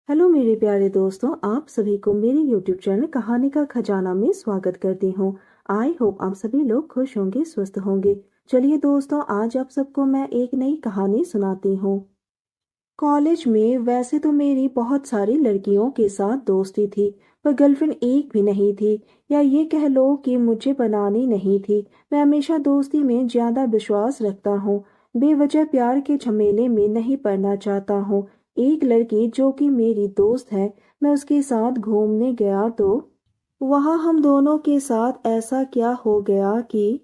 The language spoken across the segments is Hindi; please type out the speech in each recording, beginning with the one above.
हेलो मेरे प्यारे दोस्तों, आप सभी को मेरे यूट्यूब चैनल कहानी का खजाना में स्वागत करती हूँ। आई होप आप सभी लोग खुश होंगे, स्वस्थ होंगे। चलिए दोस्तों, आज आप सबको मैं एक नई कहानी सुनाती हूँ। कॉलेज में वैसे तो मेरी बहुत सारी लड़कियों के साथ दोस्ती थी, पर गर्लफ्रेंड एक भी नहीं थी, या ये कह लो कि मुझे बनानी नहीं थी। मैं हमेशा दोस्ती में ज्यादा विश्वास रखता हूँ, बेवजह प्यार के झमेले में नहीं पड़ना चाहता हूँ। एक लड़की जो कि मेरी दोस्त है, मैं उसके साथ घूमने गया तो वहाँ हम दोनों के साथ ऐसा क्या हो गया कि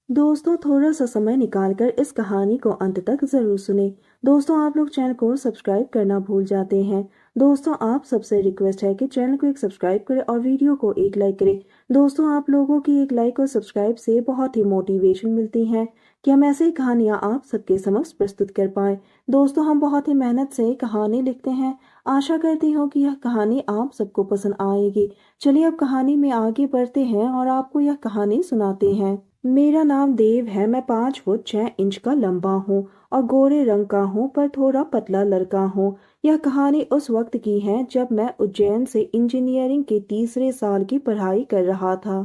दोस्तों, थोड़ा सा समय निकालकर इस कहानी को अंत तक जरूर सुने। दोस्तों, आप लोग चैनल को सब्सक्राइब करना भूल जाते हैं। दोस्तों, आप सबसे रिक्वेस्ट है कि चैनल को एक सब्सक्राइब करें और वीडियो को एक लाइक करें। दोस्तों, आप लोगों की एक लाइक और सब्सक्राइब से बहुत ही मोटिवेशन मिलती है कि हम ऐसी कहानियां आप सबके समक्ष प्रस्तुत कर पाए। दोस्तों, हम बहुत ही मेहनत से कहानी लिखते हैं। आशा करती हूँ कि यह कहानी आप सबको पसंद आएगी। चलिए अब कहानी में आगे बढ़ते हैं और आपको यह कहानी सुनाते हैं। मेरा नाम देव है। मैं 5 फुट 6 इंच का लंबा हूँ और गोरे रंग का हूँ, पर थोड़ा पतला लड़का हूँ। यह कहानी उस वक्त की है जब मैं उज्जैन से इंजीनियरिंग के तीसरे साल की पढ़ाई कर रहा था।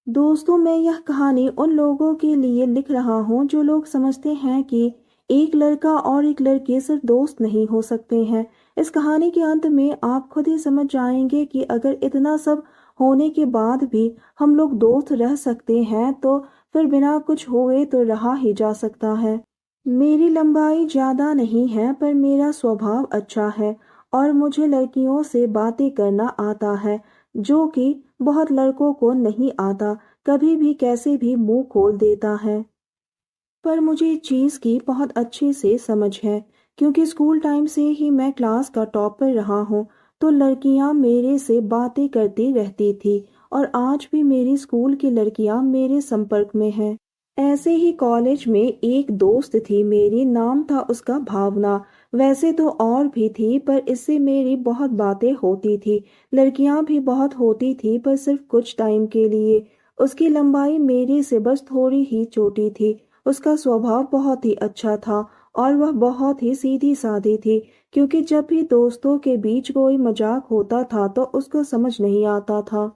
दोस्तों, मैं यह कहानी उन लोगों के लिए लिख रहा हूँ जो लोग समझते हैं कि एक लड़का और एक लड़की सिर्फ दोस्त नहीं हो सकते हैं। इस कहानी के अंत में आप खुद ही समझ जाएंगे कि अगर इतना सब होने के बाद भी हम लोग दोस्त रह सकते हैं, तो फिर बिना कुछ हुए तो रहा ही जा सकता है। मेरी लंबाई ज्यादा नहीं है, पर मेरा स्वभाव अच्छा है और मुझे लड़कियों से बातें करना आता है, जो कि बहुत लड़कों को नहीं आता। कभी भी कैसे भी मुंह खोल देता है। पर मुझे इस चीज की बहुत अच्छे से समझ है, क्योंकि स्कूल टाइम से ही मैं क्लास का टॉपर रहा हूँ। तो लड़कियां मेरे से बातें करती रहती थी और आज भी मेरी स्कूल की लड़कियां मेरे संपर्क में हैं। ऐसे ही कॉलेज में एक दोस्त थी मेरी, नाम था उसका भावना। वैसे तो और भी थी, पर इससे मेरी बहुत बातें होती थी। लड़कियां भी बहुत होती थी, पर सिर्फ कुछ टाइम के लिए। उसकी लंबाई मेरे से बस थोड़ी ही छोटी थी। उसका स्वभाव बहुत ही अच्छा था और वह बहुत ही सीधी सादी थी, क्योंकि जब भी दोस्तों के बीच कोई मजाक होता था तो उसको समझ नहीं आता था।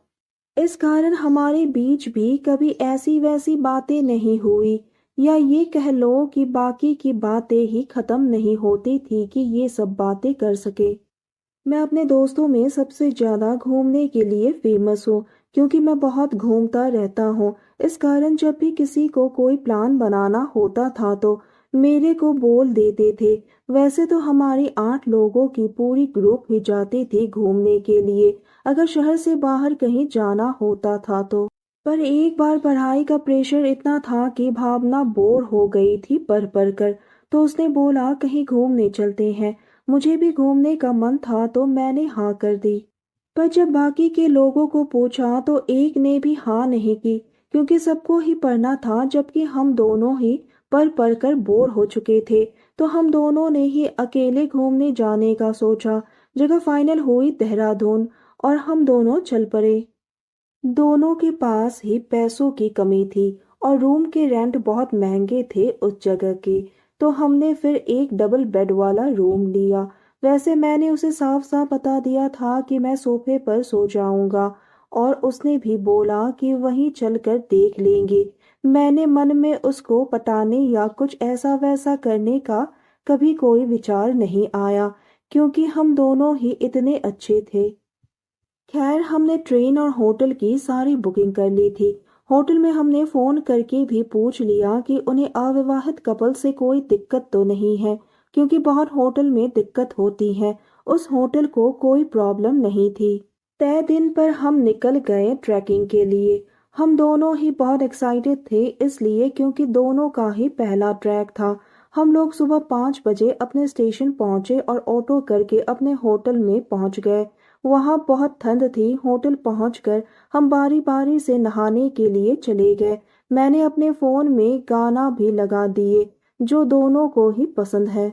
इस कारण हमारे बीच भी कभी ऐसी वैसी बातें नहीं हुई, या ये कह लो कि बाकी की बातें ही खत्म नहीं होती थी कि ये सब बातें कर सके। मैं अपने दोस्तों में सबसे ज्यादा घूमने के लिए फेमस हूँ, क्योंकि मैं बहुत घूमता रहता हूँ। इस कारण जब भी किसी को कोई प्लान बनाना होता था तो मेरे को बोल देते थे। वैसे तो हमारी 8 लोगों की पूरी ग्रुप ही जाती थी घूमने के लिए, अगर शहर से बाहर कहीं जाना होता था तो। पर एक बार पढ़ाई का प्रेशर इतना था कि भावना बोर हो गई थी पढ़ पढ़ कर, तो उसने बोला कहीं घूमने चलते हैं। मुझे भी घूमने का मन था तो मैंने हाँ कर दी। पर जब बाकी के लोगों को पूछा तो एक ने भी हाँ नहीं की, क्योंकि सबको ही पढ़ना था, जबकि हम दोनों ही पढ़ पढ़ कर बोर हो चुके थे। तो हम दोनों ने ही अकेले घूमने जाने का सोचा। जगह फाइनल हुई देहरादून और हम दोनों चल पड़े। दोनों के पास ही पैसों की कमी थी और रूम के रेंट बहुत महंगे थे उस जगह के। तो हमने फिर एक डबल बेड वाला रूम लिया। वैसे मैंने उसे साफ साफ बता दिया था कि मैं सोफे पर सो जाऊंगा, और उसने भी बोला कि वहीं चलकर देख लेंगे। मैंने मन में उसको पटाने या कुछ ऐसा वैसा करने का कभी कोई विचार नहीं आया, क्योंकि हम दोनों ही इतने अच्छे थे। खैर, हमने ट्रेन और होटल की सारी बुकिंग कर ली थी। होटल में हमने फोन करके भी पूछ लिया कि उन्हें अविवाहित कपल से कोई दिक्कत तो नहीं है, क्योंकि बहुत होटल में दिक्कत होती है। उस होटल को कोई प्रॉब्लम नहीं थी। तय दिन पर हम निकल गए ट्रैकिंग के लिए। हम दोनों ही बहुत एक्साइटेड थे, इसलिए क्योंकि दोनों का ही पहला ट्रैक था। हम लोग सुबह 5 बजे अपने स्टेशन पहुंचे और ऑटो करके अपने होटल में पहुंच गए। वहां बहुत ठंड थी। होटल पहुंचकर हम बारी बारी से नहाने के लिए चले गए। मैंने अपने फोन में गाना भी लगा दिए, जो दोनों को ही पसंद है।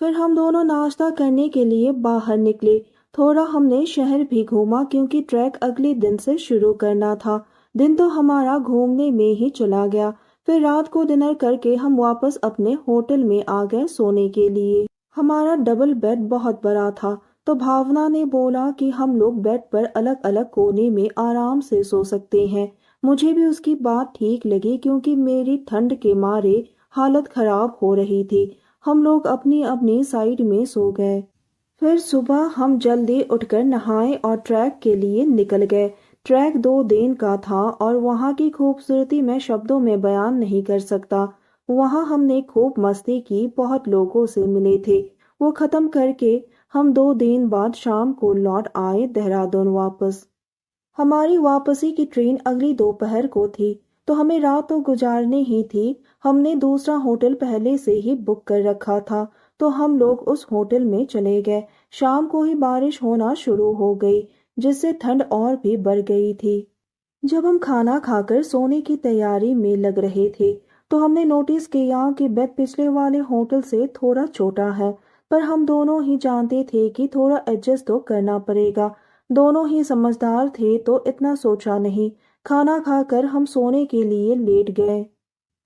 फिर हम दोनों नाश्ता करने के लिए बाहर निकले। थोड़ा हमने शहर भी घूमा, क्योंकि ट्रैक अगले दिन से शुरू करना था। दिन तो हमारा घूमने में ही चला गया। फिर रात को डिनर करके हम वापस अपने होटल में आ गए सोने के लिए। हमारा डबल बेड बहुत बड़ा था, तो भावना ने बोला कि हम लोग बेड पर अलग अलग कोने में आराम से सो सकते हैं। मुझे भी उसकी बात ठीक लगी क्योंकि मेरी ठंड के मारे हालत खराब हो रही थी। हम लोग अपनी अपनी साइड में सो गए। फिर सुबह हम जल्दी उठकर नहाए और ट्रैक के लिए निकल गए। ट्रैक 2 दिन का था और वहाँ की खूबसूरती मैं शब्दों में बयान नहीं कर सकता। वहाँ हमने खूब मस्ती की, बहुत लोगों से मिले थे। वो खत्म करके हम 2 दिन बाद शाम को लौट आए देहरादून वापस। हमारी वापसी की ट्रेन अगली दोपहर को थी, तो हमें रात तो गुजारनी ही थी। हमने दूसरा होटल पहले से ही बुक कर रखा था, तो हम लोग उस होटल में चले गए। शाम को ही बारिश होना शुरू हो गई, जिससे ठंड और भी बढ़ गई थी। जब हम खाना खाकर सोने की तैयारी में लग रहे थे, तो हमने नोटिस किया कि बेड पिछले वाले होटल से थोड़ा छोटा है, पर हम दोनों ही जानते थे कि थोड़ा एडजस्ट तो करना पड़ेगा। दोनों ही समझदार थे तो इतना सोचा नहीं। खाना खाकर हम सोने के लिए लेट गए,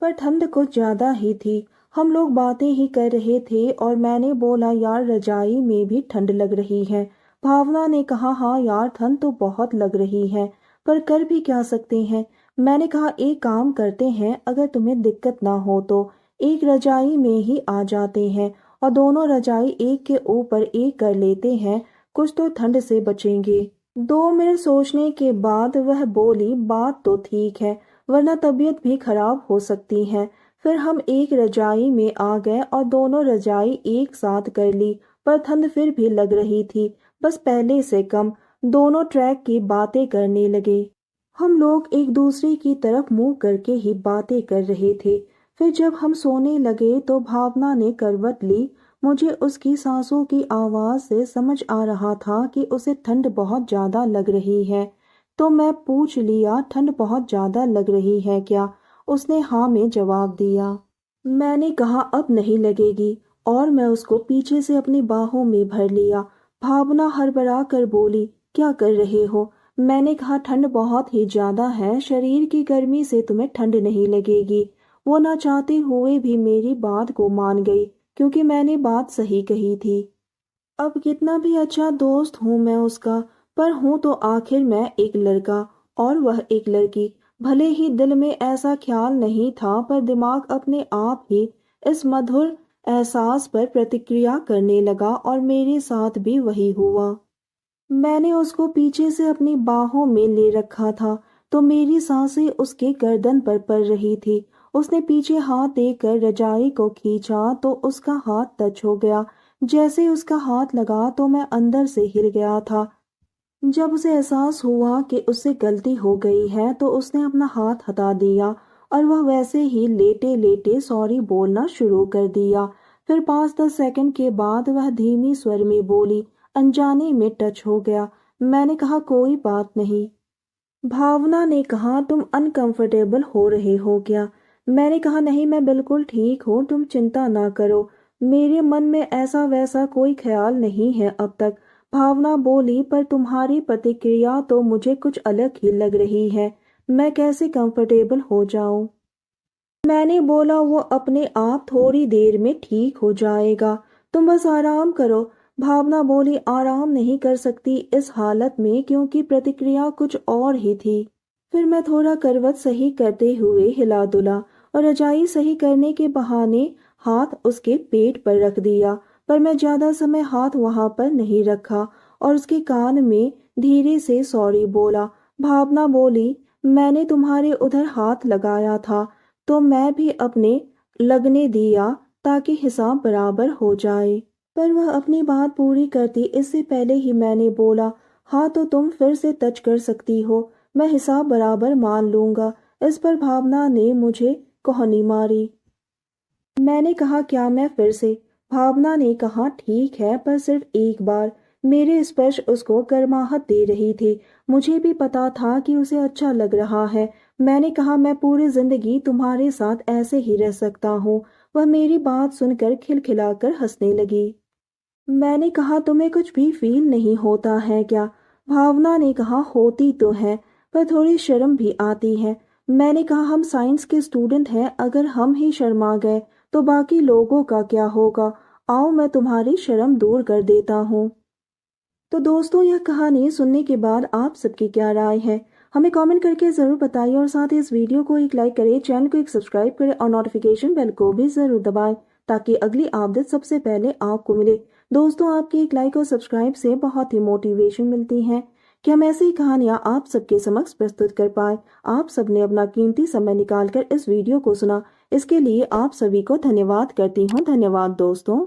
पर ठंड कुछ ज्यादा ही थी। हम लोग बातें ही कर रहे थे और मैंने बोला, यार रजाई में भी ठंड लग रही है। भावना ने कहा, हाँ यार ठंड तो बहुत लग रही है, पर कर भी क्या सकते हैं। मैंने कहा, एक काम करते हैं, अगर तुम्हें दिक्कत ना हो तो एक रजाई में ही आ जाते हैं और दोनों रजाई एक के ऊपर एक कर लेते हैं, कुछ तो ठंड से बचेंगे। 2 मिनट सोचने के बाद वह बोली, बात तो ठीक है, वरना तबीयत भी खराब हो सकती है। फिर हम एक रजाई में आ गए और दोनों रजाई एक साथ कर ली, पर ठंड फिर भी लग रही थी, बस पहले से कम। दोनों ट्रैक की बातें करने लगे। हम लोग एक दूसरे की तरफ मुंह करके ही बातें कर रहे थे। फिर जब हम सोने लगे तो भावना ने करवट ली। मुझे उसकी सांसों की आवाज से समझ आ रहा था कि उसे ठंड बहुत ज्यादा लग रही है। तो मैं पूछ लिया, ठंड बहुत ज्यादा लग रही है क्या? उसने हाँ में जवाब दिया। मैंने कहा, अब नहीं लगेगी, और मैं उसको पीछे से अपनी बाहों में भर लिया। भावना हड़बड़ा कर बोली, क्या कर रहे हो? मैंने कहा, ठंड बहुत ही ज्यादा है, शरीर की गर्मी से तुम्हें ठंड नहीं लगेगी। वो ना चाहते हुए भी मेरी बात को मान गई, क्योंकि मैंने बात सही कही थी। अब कितना भी अच्छा दोस्त हूँ मैं उसका, पर हूँ तो आखिर मैं एक लड़का और वह एक लड़की। भले ही दिल में ऐसा ख्याल नहीं था, पर दिमाग अपने आप ही इस मधुर एहसास पर प्रतिक्रिया करने लगा और मेरे साथ भी वही हुआ। मैंने उसको पीछे से अपनी बाहों में ले रखा था, तो मेरी सांसें उसके गर्दन पर पड़ रही थी। उसने पीछे हाथ देकर रजाई को खींचा तो उसका हाथ टच हो गया। जैसे ही उसका हाथ लगा तो मैं अंदर से हिल गया था। जब उसे एहसास हुआ कि उससे गलती हो गई है, तो उसने अपना हाथ हटा दिया और वह वैसे ही लेटे लेटे सॉरी बोलना शुरू कर दिया। फिर 5-10 सेकंड के बाद वह धीमी स्वर में बोली, अनजाने में टच हो गया। मैंने कहा, कोई बात नहीं। भावना ने कहा, तुम अनकंफर्टेबल हो रहे हो क्या? मैंने कहा, नहीं मैं बिल्कुल ठीक हूँ, तुम चिंता ना करो। मेरे मन में ऐसा वैसा कोई ख्याल नहीं है अब तक। भावना बोली, पर तुम्हारी प्रतिक्रिया तो मुझे कुछ अलग ही लग रही है। मैं कैसे कंफर्टेबल हो जाऊं? मैंने बोला, वो अपने आप थोड़ी देर में ठीक हो जाएगा, तुम बस आराम करो। भावना बोली, आराम नहीं कर सकती इस हालत में, क्योंकि प्रतिक्रिया कुछ और ही थी। फिर मैं थोड़ा करवट सही करते हुए हिला डुला और रजाई सही करने के बहाने हाथ उसके पेट पर रख दिया, पर मैं ज्यादा समय हाथ वहां पर नहीं रखा और उसके कान में धीरे से सॉरी बोला। भावना बोली, मैंने तुम्हारे उधर हाथ लगाया था, तो मैं भी अपने लगने दिया ताकि हिसाब बराबर हो जाए। पर वह अपनी बात पूरी करती इससे पहले ही मैंने बोला, हाँ तो तुम फिर से टच कर सकती हो, मैं हिसाब बराबर मान लूंगा। इस पर भावना ने मुझे कोहनी मारी। मैंने कहा, क्या मैं फिर से? भावना ने कहा, ठीक है, पर सिर्फ एक बार। मेरे स्पर्श उसको गर्माहट दे रही थी। मुझे भी पता था कि उसे अच्छा लग रहा है। मैंने कहा, मैं पूरी जिंदगी तुम्हारे साथ ऐसे ही रह सकता हूँ। वह मेरी बात सुनकर खिलखिलाकर हंसने लगी। मैंने कहा, तुम्हें कुछ भी फील नहीं होता है क्या? भावना ने कहा, होती तो है, पर थोड़ी शर्म भी आती है। मैंने कहा, हम साइंस के स्टूडेंट हैं, अगर हम ही शर्मा गए तो बाकी लोगों का क्या होगा? आओ मैं तुम्हारी शर्म दूर कर देता हूँ। तो दोस्तों यह कहानी सुनने के बाद आप सबकी क्या राय है, हमें कमेंट करके ज़रूर बताइए और साथ ही इस वीडियो को एक लाइक करें, चैनल को एक सब्सक्राइब करें और नोटिफिकेशन बेल को भी ज़रूर दबाएं ताकि अगली अपडेट सबसे पहले आपको मिले। दोस्तों आपके एक लाइक और सब्सक्राइब से बहुत ही मोटिवेशन मिलती है कि हम ऐसी ही कहानियाँ आप सबके समक्ष प्रस्तुत कर पाए। आप सबने अपना कीमती समय निकालकर इस वीडियो को सुना, इसके लिए आप सभी को धन्यवाद करती हूँ। धन्यवाद दोस्तों।